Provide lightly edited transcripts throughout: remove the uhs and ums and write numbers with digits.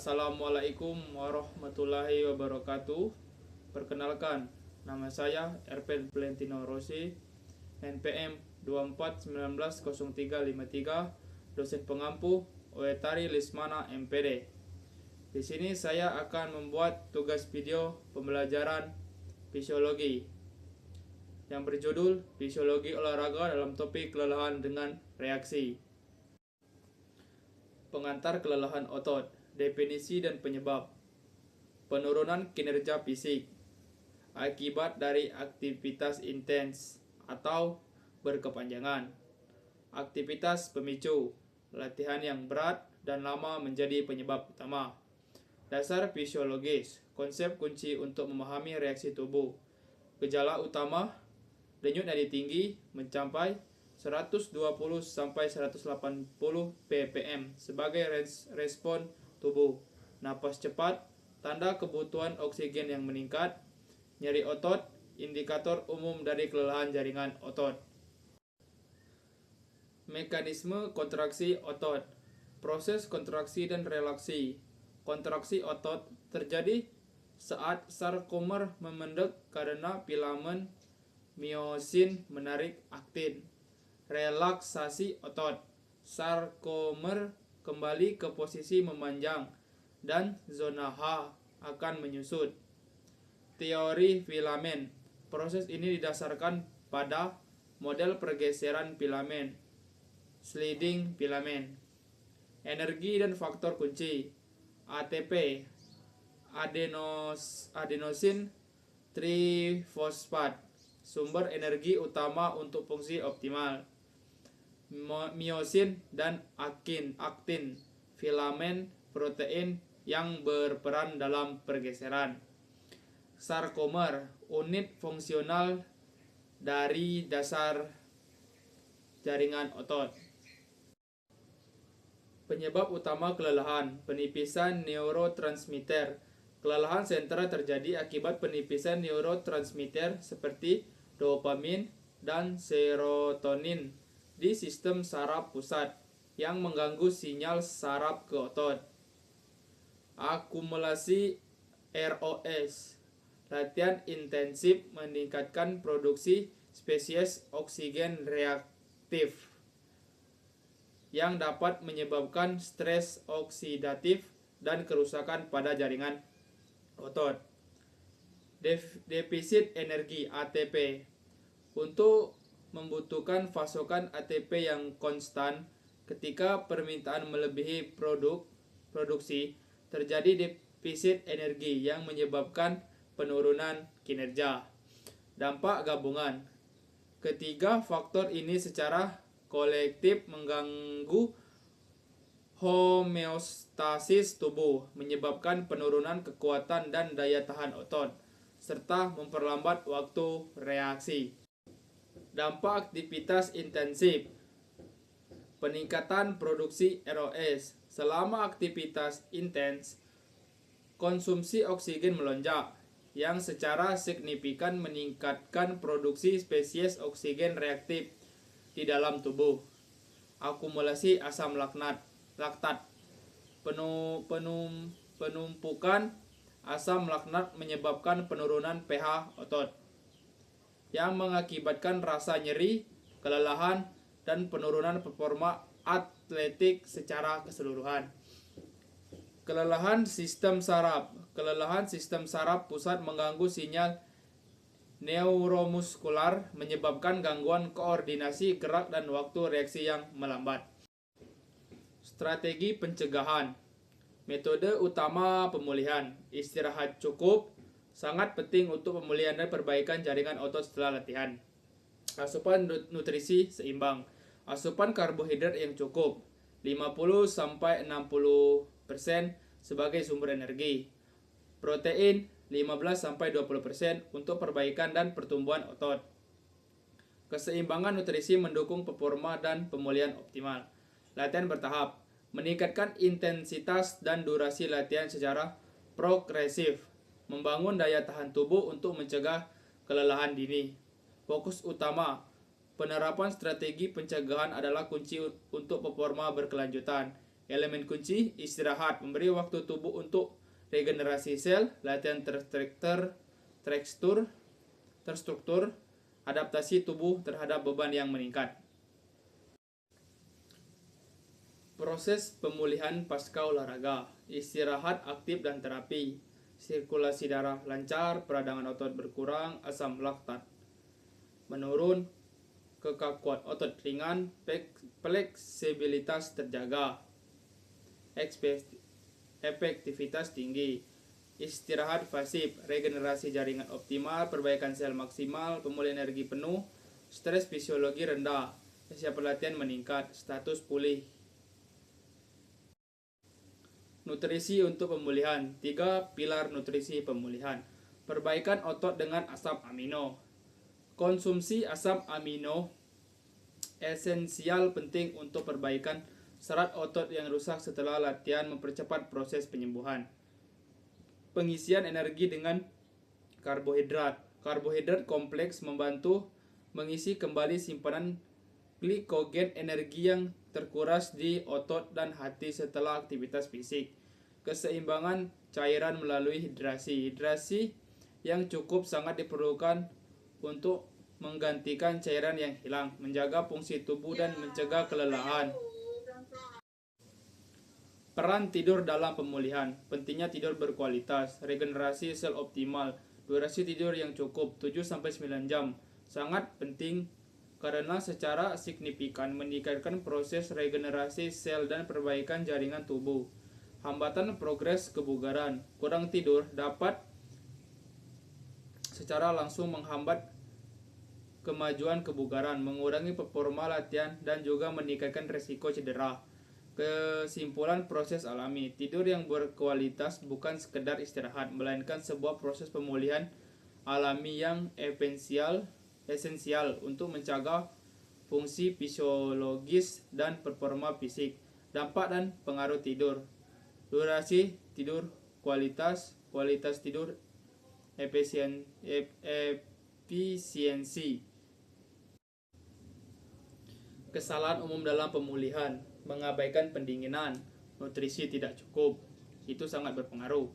Assalamualaikum warahmatullahi wabarakatuh. Perkenalkan, nama saya Erpen Valentino Rossi, NPM 24190353, dosen pengampu Oetari Lismana MPD. Di sini saya akan membuat tugas video pembelajaran fisiologi yang berjudul Fisiologi Olahraga dalam topik kelelahan dengan reaksi. Pengantar kelelahan otot, definisi dan penyebab. Penurunan kinerja fisik akibat dari aktivitas intens atau berkepanjangan. Aktivitas pemicu, latihan yang berat dan lama menjadi penyebab utama. Dasar fisiologis, konsep kunci untuk memahami reaksi tubuh. Gejala utama, denyut nadi tinggi mencapai 120-180 ppm sebagai respon tubuh. Napas cepat, tanda kebutuhan oksigen yang meningkat. Nyeri otot, indikator umum dari kelelahan jaringan otot. Mekanisme kontraksi otot, proses kontraksi dan relaksi. Kontraksi otot terjadi saat sarkomer memendek karena filamen miosin menarik aktin. Relaksasi otot, sarkomer kembali ke posisi memanjang dan zona H akan menyusut. Teori filamen, proses ini didasarkan pada model pergeseran filamen, sliding filamen. Energi dan faktor kunci, ATP, adenosin trifosfat, sumber energi utama untuk fungsi optimal. Miosin dan aktin, filamen protein yang berperan dalam pergeseran. Sarkomer, unit fungsional dari dasar jaringan otot. Penyebab utama kelelahan, penipisan neurotransmitter. Kelelahan sentral terjadi akibat penipisan neurotransmitter seperti dopamin dan serotonin di sistem saraf pusat yang mengganggu sinyal saraf ke otot. Akumulasi ROS, latihan intensif meningkatkan produksi spesies oksigen reaktif yang dapat menyebabkan stres oksidatif dan kerusakan pada jaringan otot. Defisit energi ATP, untuk membutuhkan pasokan ATP yang konstan ketika permintaan melebihi produksi, terjadi defisit energi yang menyebabkan penurunan kinerja. Dampak gabungan, ketiga faktor ini secara kolektif mengganggu homeostasis tubuh, menyebabkan penurunan kekuatan dan daya tahan otot, serta memperlambat waktu reaksi. Dampak aktivitas intensif, peningkatan produksi ROS. Selama aktivitas intens, konsumsi oksigen melonjak, yang secara signifikan meningkatkan produksi spesies oksigen reaktif di dalam tubuh. Akumulasi asam laktat, penumpukan asam laktat menyebabkan penurunan pH otot, yang mengakibatkan rasa nyeri, kelelahan, dan penurunan performa atletik secara keseluruhan. Kelelahan sistem saraf. Kelelahan sistem saraf pusat mengganggu sinyal neuromuskular, menyebabkan gangguan koordinasi gerak dan waktu reaksi yang melambat. Strategi pencegahan. Metode utama pemulihan, istirahat cukup, sangat penting untuk pemulihan dan perbaikan jaringan otot setelah latihan. Asupan nutrisi seimbang. Asupan karbohidrat yang cukup, 50-60% sebagai sumber energi. Protein 15-20% untuk perbaikan dan pertumbuhan otot. Keseimbangan nutrisi mendukung performa dan pemulihan optimal. Latihan bertahap, meningkatkan intensitas dan durasi latihan secara progresif, membangun daya tahan tubuh untuk mencegah kelelahan dini. Fokus utama, penerapan strategi pencegahan adalah kunci untuk performa berkelanjutan. Elemen kunci istirahat, memberi waktu tubuh untuk regenerasi sel, latihan terstruktur, adaptasi tubuh terhadap beban yang meningkat. Proses pemulihan pasca olahraga, istirahat aktif dan terapi, sirkulasi darah lancar, peradangan otot berkurang, asam laktat menurun, kekakuan otot ringan, fleksibilitas terjaga, efektivitas tinggi, istirahat pasif, regenerasi jaringan optimal, perbaikan sel maksimal, pemulihan energi penuh, stres fisiologi rendah, kesiapan latihan meningkat, status pulih. Nutrisi untuk pemulihan, 3 pilar nutrisi pemulihan. Perbaikan otot dengan asam amino. Konsumsi asam amino esensial penting untuk perbaikan serat otot yang rusak setelah latihan, mempercepat proses penyembuhan. Pengisian energi dengan karbohidrat. Karbohidrat kompleks membantu mengisi kembali simpanan glikogen, energi yang terkuras di otot dan hati setelah aktivitas fisik. Keseimbangan cairan melalui hidrasi. Hidrasi yang cukup sangat diperlukan untuk menggantikan cairan yang hilang, menjaga fungsi tubuh dan mencegah kelelahan. Peran tidur dalam pemulihan. Pentingnya tidur berkualitas, regenerasi sel optimal, durasi tidur yang cukup 7-9 jam. Sangat penting karena secara signifikan meningkatkan proses regenerasi sel dan perbaikan jaringan tubuh. Hambatan progres kebugaran. Kurang tidur dapat secara langsung menghambat kemajuan kebugaran, mengurangi performa latihan, dan juga meningkatkan risiko cedera. Kesimpulan proses alami, tidur yang berkualitas bukan sekedar istirahat, melainkan sebuah proses pemulihan alami yang esensial untuk mencegah fungsi fisiologis dan performa fisik. Dampak dan pengaruh tidur. Durasi tidur, kualitas tidur, efisiensi. Kesalahan umum dalam pemulihan, mengabaikan pendinginan, nutrisi tidak cukup, itu sangat berpengaruh.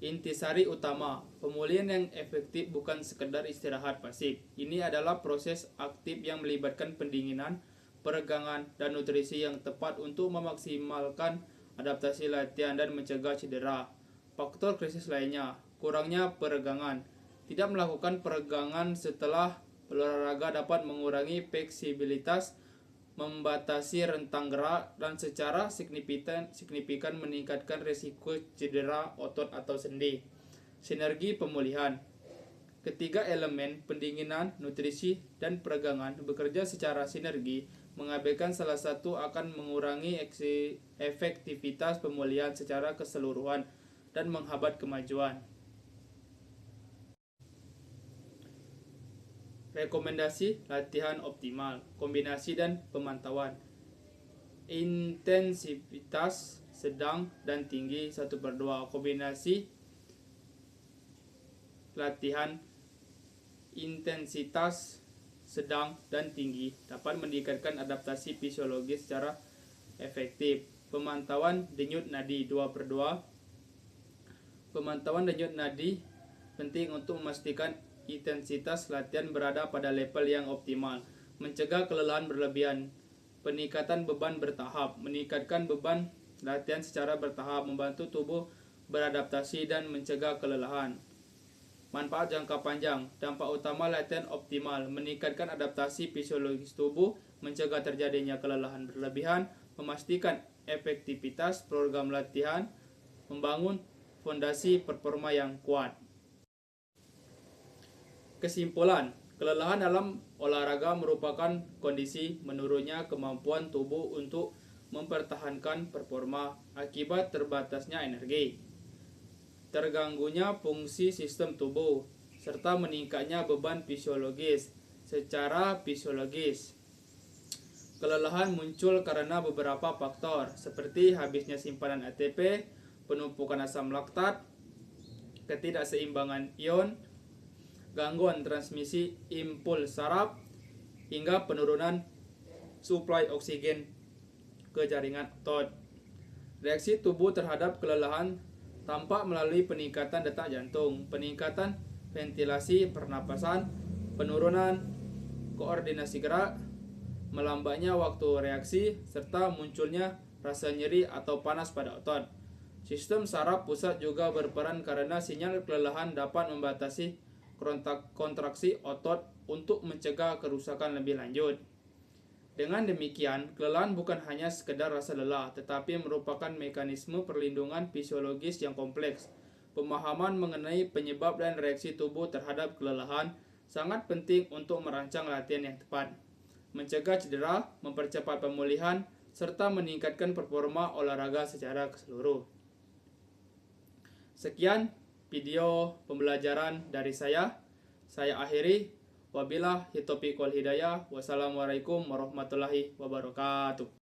Intisari utama, pemulihan yang efektif bukan sekedar istirahat pasif. Ini adalah proses aktif yang melibatkan pendinginan, peregangan, dan nutrisi yang tepat untuk memaksimalkan adaptasi latihan dan mencegah cedera. Faktor krisis lainnya, kurangnya peregangan. Tidak melakukan peregangan setelah olahraga dapat mengurangi fleksibilitas, membatasi rentang gerak, dan secara signifikan meningkatkan risiko cedera otot atau sendi. Sinergi pemulihan. Ketiga elemen pendinginan, nutrisi, dan peregangan bekerja secara sinergi. Mengabaikan salah satu akan mengurangi efektivitas pemulihan secara keseluruhan dan menghambat kemajuan. Rekomendasi latihan optimal, kombinasi dan pemantauan. Intensitas sedang dan tinggi 1/2. Kombinasi latihan intensitas sedang dan tinggi dapat meningkatkan adaptasi fisiologis secara efektif. Pemantauan denyut nadi 2/2. Pemantauan denyut nadi penting untuk memastikan intensitas latihan berada pada level yang optimal, mencegah kelelahan berlebihan. Peningkatan beban bertahap, meningkatkan beban latihan secara bertahap, membantu tubuh beradaptasi dan mencegah kelelahan. Manfaat jangka panjang, dampak utama latihan optimal, meningkatkan adaptasi fisiologis tubuh, mencegah terjadinya kelelahan berlebihan, memastikan efektivitas program latihan, membangun fondasi performa yang kuat. Kesimpulan, kelelahan dalam olahraga merupakan kondisi menurunnya kemampuan tubuh untuk mempertahankan performa akibat terbatasnya energi, terganggunya fungsi sistem tubuh, serta meningkatnya beban fisiologis. Secara fisiologis, kelelahan muncul karena beberapa faktor seperti habisnya simpanan ATP, penumpukan asam laktat, ketidakseimbangan ion, gangguan transmisi impuls saraf, hingga penurunan suplai oksigen ke jaringan otot. Reaksi tubuh terhadap kelelahan tampak melalui peningkatan detak jantung, peningkatan ventilasi pernapasan, penurunan koordinasi gerak, melambatnya waktu reaksi, serta munculnya rasa nyeri atau panas pada otot. Sistem saraf pusat juga berperan karena sinyal kelelahan dapat membatasi kontraksi otot untuk mencegah kerusakan lebih lanjut. Dengan demikian, kelelahan bukan hanya sekedar rasa lelah, tetapi merupakan mekanisme perlindungan fisiologis yang kompleks. Pemahaman mengenai penyebab dan reaksi tubuh terhadap kelelahan sangat penting untuk merancang latihan yang tepat, mencegah cedera, mempercepat pemulihan, serta meningkatkan performa olahraga secara keseluruh. Sekian video pembelajaran dari saya akhiri. Wabillahi taufiq wal hidayah. Wassalamualaikum warahmatullahi wabarakatuh.